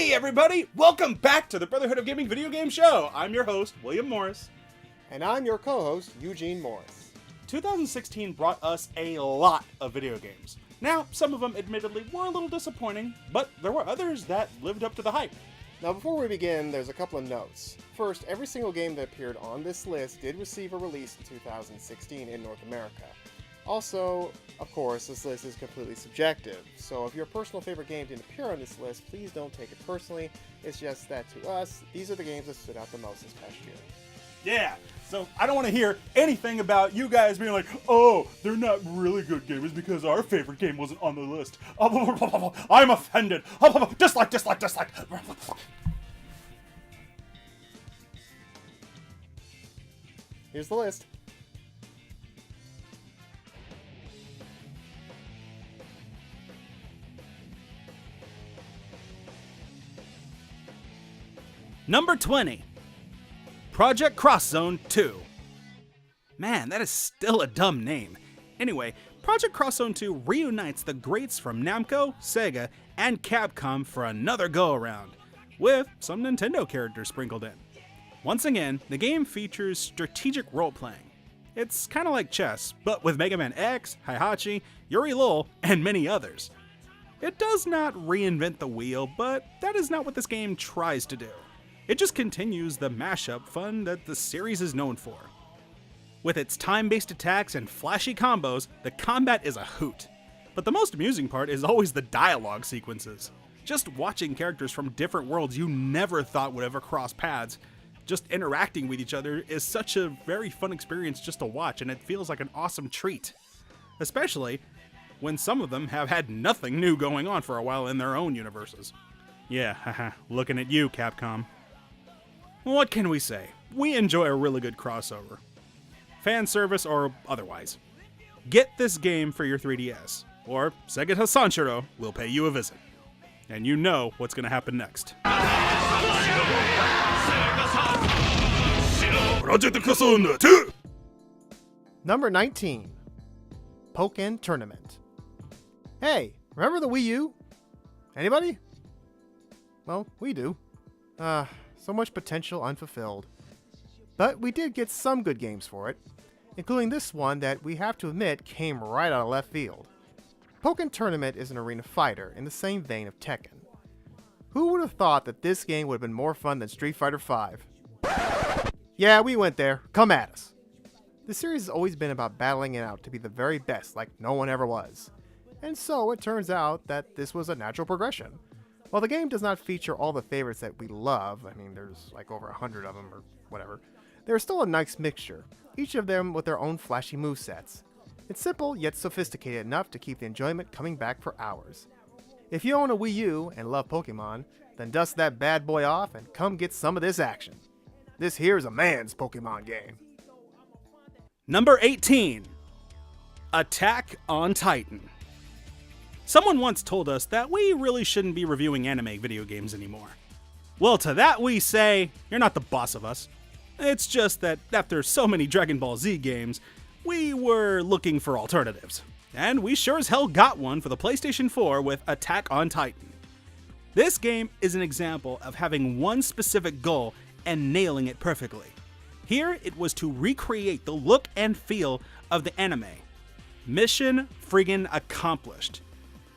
Hey everybody, welcome back to the Brotherhood of Gaming video game show. I'm your host, William Morris. And I'm your co-host, Eugene Morris. 2016 brought us a lot of video games. Now, some of them admittedly were a little disappointing, but there were others that lived up to the hype. Now before we begin, there's a couple of notes. First, every single game that appeared on this list did receive a release in 2016 in North America. Also, of course, this list is completely subjective, so if your personal favorite game didn't appear on this list, please don't take it personally. It's just that to us, these are the games that stood out the most this past year. Yeah, so I don't want to hear anything about you guys being like, oh, they're not really good gamers because our favorite game wasn't on the list. I'm offended. Dislike. Here's the list. Number 20, Project Cross Zone 2. Man, that is still a dumb name. Anyway, Project Cross Zone 2 reunites the greats from Namco, Sega, and Capcom for another go-around, with some Nintendo characters sprinkled in. Once again, the game features strategic role-playing. It's kinda like chess, but with Mega Man X, Heihachi, Yuri Lul, and many others. It does not reinvent the wheel, but that is not what this game tries to do. It just continues the mashup fun that the series is known for. With its time-based attacks and flashy combos, the combat is a hoot. But the most amusing part is always the dialogue sequences. Just watching characters from different worlds you never thought would ever cross paths, just interacting with each other is such a very fun experience just to watch, and it feels like an awesome treat. Especially when some of them have had nothing new going on for a while in their own universes. Yeah, haha, looking at you, Capcom. What can we say? We enjoy a really good crossover. Fan service or otherwise. Get this game for your 3DS, or Sega Sanshiro will pay you a visit. And you know what's going to happen next. Project Cross Zone 2! Number 19, Pokken Tournament. Hey, remember the Wii U? Anybody? Well, we do. So much potential unfulfilled. But we did get some good games for it, including this one that we have to admit came right out of left field. Pokken Tournament is an arena fighter in the same vein of Tekken. Who would have thought that this game would have been more fun than Street Fighter V? Yeah, we went there. Come at us. The series has always been about battling it out to be the very best like no one ever was. And so it turns out that this was a natural progression. While the game does not feature all the favorites that we love, I mean there's like over 100 of them or whatever, there's still a nice mixture, each of them with their own flashy movesets. It's simple yet sophisticated enough to keep the enjoyment coming back for hours. If you own a Wii U and love Pokemon, then dust that bad boy off and come get some of this action. This here's a man's Pokemon game. Number 18, Attack on Titan. Someone once told us that we really shouldn't be reviewing anime video games anymore. Well, to that we say, you're not the boss of us. It's just that after so many Dragon Ball Z games, we were looking for alternatives. And we sure as hell got one for the PlayStation 4 with Attack on Titan. This game is an example of having one specific goal and nailing it perfectly. Here, it was to recreate the look and feel of the anime. Mission friggin' accomplished.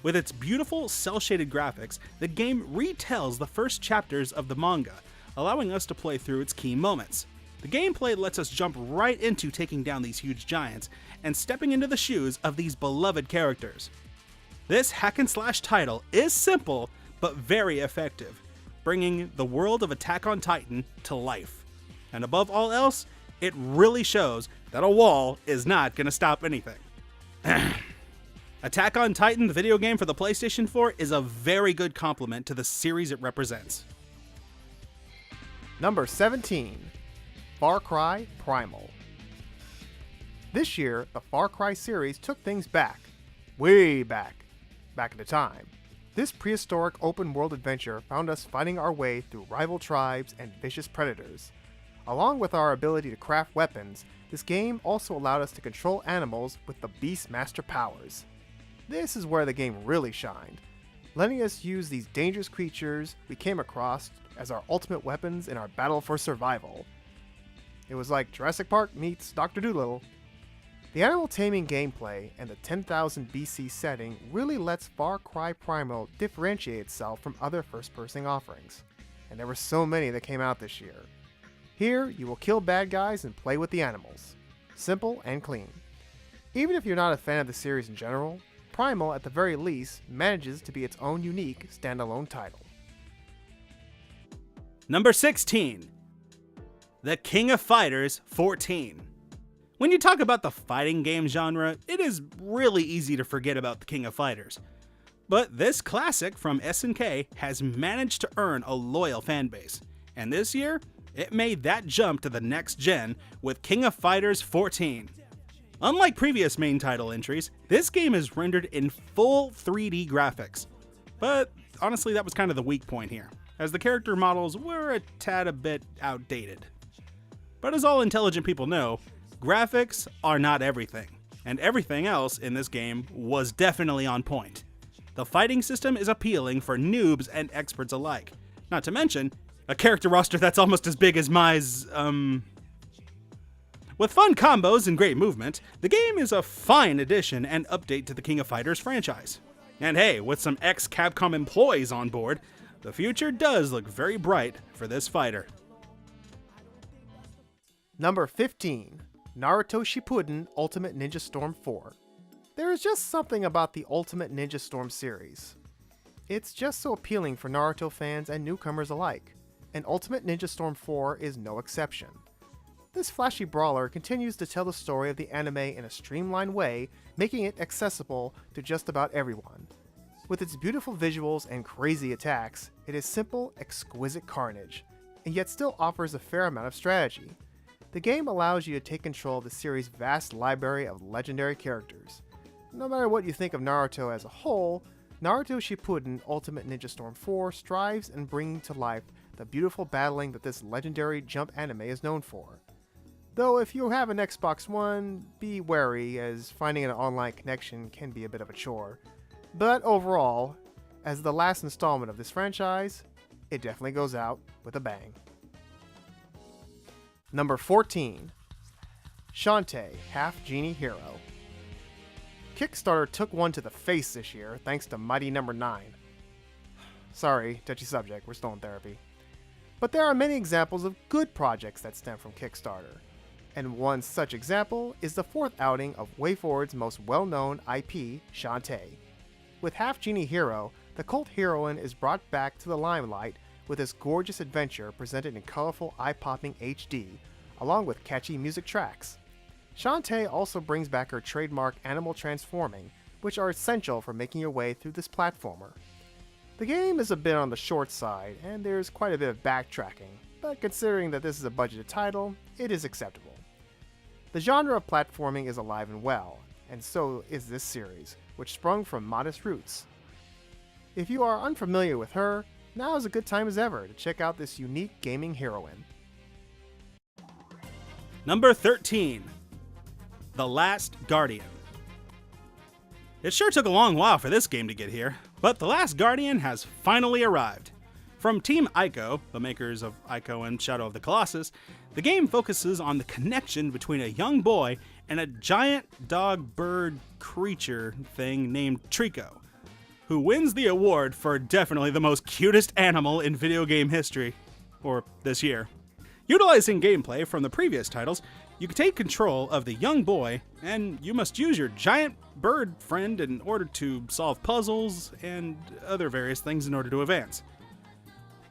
With its beautiful cel-shaded graphics, the game retells the first chapters of the manga, allowing us to play through its key moments. The gameplay lets us jump right into taking down these huge giants and stepping into the shoes of these beloved characters. This hack-and-slash title is simple, but very effective, bringing the world of Attack on Titan to life. And above all else, it really shows that a wall is not going to stop anything. Attack on Titan, the video game for the PlayStation 4, is a very good complement to the series it represents. Number 17, Far Cry Primal. This year, the Far Cry series took things back. Way back at a time. This prehistoric open-world adventure found us fighting our way through rival tribes and vicious predators. Along with our ability to craft weapons, this game also allowed us to control animals with the Beastmaster powers. This is where the game really shined. letting us use these dangerous creatures we came across as our ultimate weapons in our battle for survival. It was like Jurassic Park meets Dr. Dolittle. The animal taming gameplay and the 10,000 BC setting really lets Far Cry Primal differentiate itself from other first-person offerings, and there were so many that came out this year. Here, you will kill bad guys and play with the animals. Simple and clean. Even if you're not a fan of the series in general, Primal at the very least manages to be its own unique standalone title. Number 16. The King of Fighters 14. When you talk about the fighting game genre, it is really easy to forget about the King of Fighters. But this classic from SNK has managed to earn a loyal fanbase, and this year, it made that jump to the next gen with King of Fighters 14. Unlike previous main title entries, this game is rendered in full 3D graphics. But honestly, that was kind of the weak point here, as the character models were a tad a bit outdated. But as all intelligent people know, graphics are not everything, and everything else in this game was definitely on point. The fighting system is appealing for noobs and experts alike, not to mention a character roster that's almost as big as With fun combos and great movement, the game is a fine addition and update to the King of Fighters franchise. And hey, with some ex-Capcom employees on board, the future does look very bright for this fighter. Number 15. Naruto Shippuden Ultimate Ninja Storm 4. There is just something about the Ultimate Ninja Storm series. It's just so appealing for Naruto fans and newcomers alike, and Ultimate Ninja Storm 4 is no exception. This flashy brawler continues to tell the story of the anime in a streamlined way, making it accessible to just about everyone. With its beautiful visuals and crazy attacks, it is simple, exquisite carnage, and yet still offers a fair amount of strategy. The game allows you to take control of the series' vast library of legendary characters. No matter what you think of Naruto as a whole, Naruto Shippuden Ultimate Ninja Storm 4 strives in bringing to life the beautiful battling that this legendary jump anime is known for. Though if you have an Xbox One, be wary, as finding an online connection can be a bit of a chore. But overall, as the last installment of this franchise, it definitely goes out with a bang. Number 14. Shantae Half Genie Hero. Kickstarter took one to the face this year thanks to Mighty Number 9. Sorry, touchy subject, we're still in therapy. But there are many examples of good projects that stem from Kickstarter. And one such example is the fourth outing of WayForward's most well-known IP, Shantae. With Half Genie Hero, the cult heroine is brought back to the limelight with this gorgeous adventure presented in colorful, eye-popping HD, along with catchy music tracks. Shantae also brings back her trademark animal transforming, which are essential for making your way through this platformer. The game is a bit on the short side, and there's quite a bit of backtracking, but considering that this is a budgeted title, it is acceptable. The genre of platforming is alive and well, and so is this series, which sprung from modest roots. If you are unfamiliar with her, now is a good time as ever to check out this unique gaming heroine. Number 13. The Last Guardian. It sure took a long while for this game to get here, but The Last Guardian has finally arrived. From Team Ico, the makers of Ico and Shadow of the Colossus, the game focuses on the connection between a young boy and a giant dog-bird creature thing named Trico, who wins the award for definitely the most cutest animal in video game history, or this year. Utilizing gameplay from the previous titles, you can take control of the young boy, and you must use your giant bird friend in order to solve puzzles and other various things in order to advance.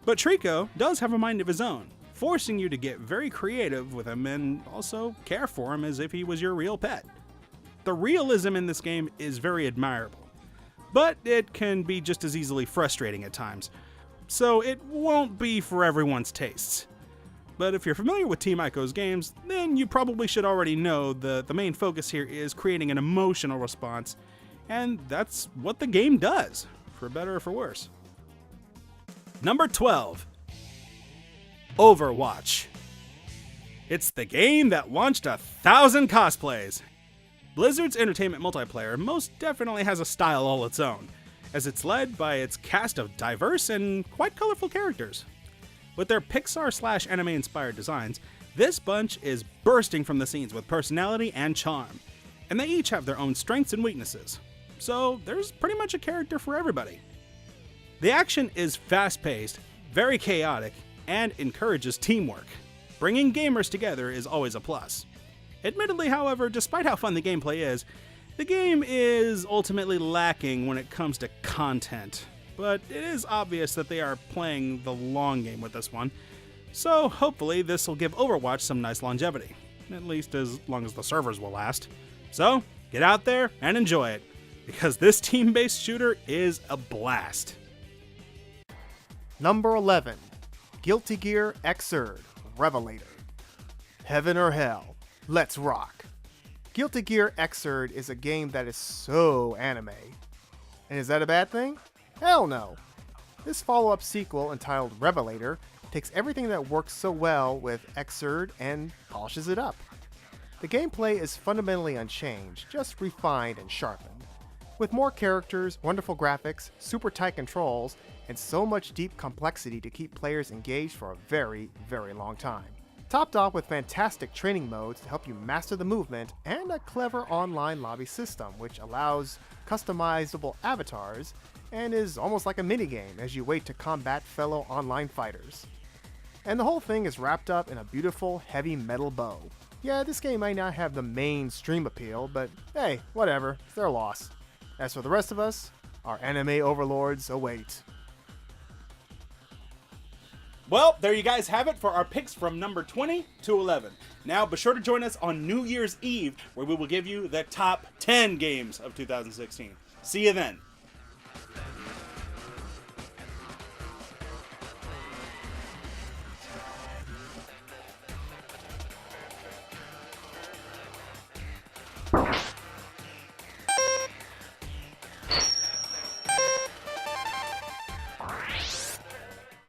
But Trico does have a mind of his own, forcing you to get very creative with him and also care for him as if he was your real pet. The realism in this game is very admirable, but it can be just as easily frustrating at times, so it won't be for everyone's tastes. But if you're familiar with Team Ico's games, then you probably should already know the main focus here is creating an emotional response, and that's what the game does, for better or for worse. Number 12. Overwatch. It's the game that launched 1,000 cosplays. Blizzard's entertainment multiplayer most definitely has a style all its own, as it's led by its cast of diverse and quite colorful characters. With their Pixar/anime inspired designs, this bunch is bursting from the scenes with personality and charm, and they each have their own strengths and weaknesses, so there's pretty much a character for everybody. The action is fast-paced, very chaotic, and encourages teamwork. Bringing gamers together is always a plus. Admittedly, however, despite how fun the gameplay is, the game is ultimately lacking when it comes to content, but it is obvious that they are playing the long game with this one, so hopefully this will give Overwatch some nice longevity, at least as long as the servers will last. So, get out there and enjoy it, because this team-based shooter is a blast. Number 11. Guilty Gear Xrd Revelator. Heaven or hell, let's rock. Guilty Gear Xrd is a game that is so anime. And is that a bad thing? Hell no. This follow-up sequel entitled Revelator takes everything that works so well with Xrd and polishes it up. The gameplay is fundamentally unchanged, just refined and sharpened. With more characters, wonderful graphics, super tight controls, and so much deep complexity to keep players engaged for a very, very long time. Topped off with fantastic training modes to help you master the movement and a clever online lobby system which allows customizable avatars and is almost like a minigame as you wait to combat fellow online fighters. And the whole thing is wrapped up in a beautiful heavy metal bow. Yeah, this game might not have the mainstream appeal, but hey, whatever, it's their loss. As for the rest of us, our anime overlords await. Well, there you guys have it for our picks from number 20 to 11. Now, be sure to join us on New Year's Eve, where we will give you the top 10 games of 2016. See you then.